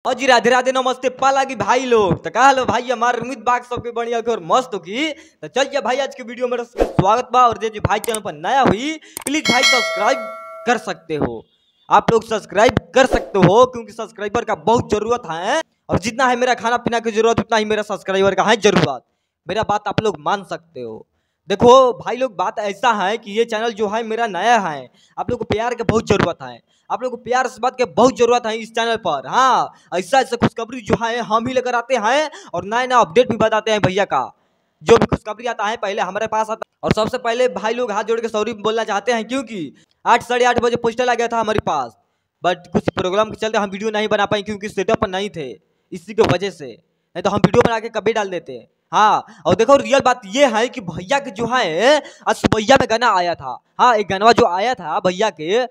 और जी राधे राधे नमस्ते पाला की भाई लोग तो कहा लो भाई हमारे उम्मीद बाग सबके बढ़िया और मस्त होगी। तो चलिए भाई आज के वीडियो में स्वागत बा। और जो भाई चैनल पर नया हुई प्लीज भाई सब्सक्राइब कर सकते हो, आप लोग सब्सक्राइब कर सकते हो क्योंकि सब्सक्राइबर का बहुत जरूरत है। और जितना है मेरा खाना पीना की जरूरत उतना ही मेरा सब्सक्राइबर का है जरूरत। मेरा बात आप लोग मान सकते हो। देखो भाई लोग बात ऐसा है कि ये चैनल जो है मेरा नया है, आप लोग को प्यार की बहुत जरूरत है, आप लोग को प्यार से बात के बहुत जरूरत है इस चैनल पर। हाँ ऐसा ऐसा खुशखबरी जो है हम ही लेकर आते हैं और नया नया अपडेट भी बताते हैं भैया का। जो भी खुशखबरी आता है पहले हमारे पास आता है। और सबसे पहले भाई लोग हाथ जोड़ के सॉरी बोलना चाहते हैं क्योंकि 8 साढ़े 8 बजे पोस्टर आ गया था हमारे पास, बट कुछ प्रोग्राम के चलते हम वीडियो नहीं बना पाए क्योंकि सेटअप नहीं थे, इसी की वजह से। नहीं तो हम वीडियो बना के कभी डाल देते। हाँ और देखो रियल बात ये है कि भैया के जो है आज सुबैया में गाना आया था। हाँ एक गाना जो आया था भैया के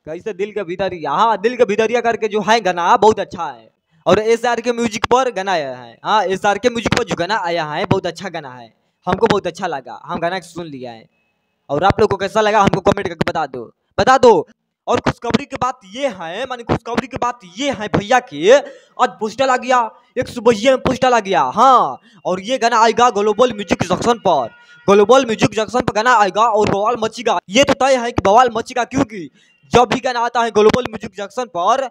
कैसे दिल के भीतरिया, हाँ दिल के भीतरिया करके जो है गाना बहुत अच्छा है। और SR के म्यूजिक पर गाना आया है। हाँ SR के म्यूजिक पर जो गाना आया है बहुत अच्छा गाना है, हमको बहुत अच्छा लगा, हम गाना सुन लिया है। और आप लोग को कैसा लगा हमको कमेंट करके बता दो। और खुशखबरी की बात ये है, माने खुशखबरी की बात ये है भैया के आज पोस्टर आ गया, एक सुबह में पोस्टर आ गया। हाँ और ये गाना आएगा ग्लोबल म्यूजिक जंक्शन पर, ग्लोबल म्यूजिक जंक्शन पर गाना आएगा और बवाल मचेगा। ये तो तय है कि बवाल मचेगा क्योंकि जब भी गाना आता है ग्लोबल म्यूजिक जंक्शन पर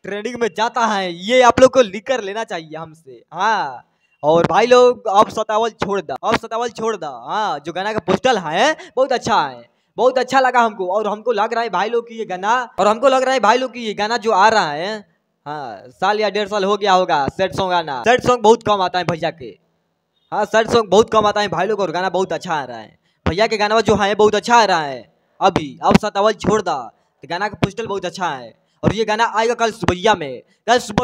ट्रेंडिंग में जाता है। ये आप लोग को लिख कर लेना चाहिए हमसे। हाँ और भाई लोग अब सतावल छोड़ दा। हाँ जो गाना का पोस्टर है बहुत अच्छा है, बहुत अच्छा लगा हमको। और हमको लग रहा है भाई लोग की ये गाना जो आ रहा है, हाँ साल या 1.5 साल हो गया होगा सैड सॉन्ग आना। सैड सॉन्ग बहुत कम आता है भैया के। हाँ सैड सॉन्ग बहुत कम आता है भाई लोग और गाना बहुत अच्छा आ रहा है। भैया के गाना जो है बहुत अच्छा आ रहा है। अभी अब सतावल छोड़ दा तो गाना का पोस्टर बहुत अच्छा है। और ये गाना आएगा कल सुबह में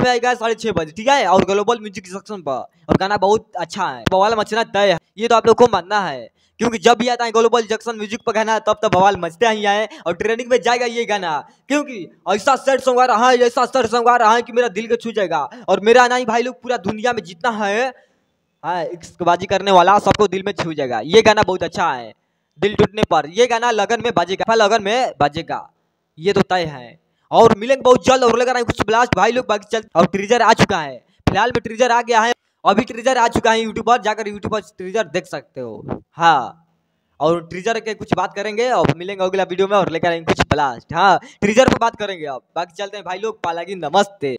आएगा 6:30 बजे, ठीक है। और ग्लोबल म्यूजिक सेक्शन पर और गाना बहुत अच्छा है, बवाल मचना तय है। ये तो आप लोग को मानना है क्योंकि जब भी आता है ग्लोबल जंक्शन म्यूजिक पर गाना तब तो बवाल मचते ही आए और ट्रेंडिंग में जाएगा ये गाना। क्योंकि ऐसा सैड सॉन्ग आ रहा है कि मेरा दिल को छू जाएगा। और मेरा नहीं भाई लोग पूरा दुनिया में जितना है हाँ इश्कबाजी करने वाला सबको दिल में छू जाएगा। ये गाना बहुत अच्छा है, दिल टूटने पर ये गाना लगन में बजेगा, ये तो तय है। और मिलेंगे बहुत जल्द और लगा रहा है कुछ ब्लास्ट भाई लोग बाकी चल। और ट्रीजर आ चुका है, फिलहाल में ट्रीजर आ गया है, अभी ट्रीजर आ चुका है यूट्यूब पर, जाकर यूट्यूब पर ट्रीजर देख सकते हो। हाँ और ट्रीजर के कुछ बात करेंगे और मिलेंगे अगला वीडियो में और लेकर आएंगे कुछ ब्लास्ट। हाँ ट्रीजर पर बात करेंगे अब, बाकी चलते हैं भाई लोग। पालागी नमस्ते।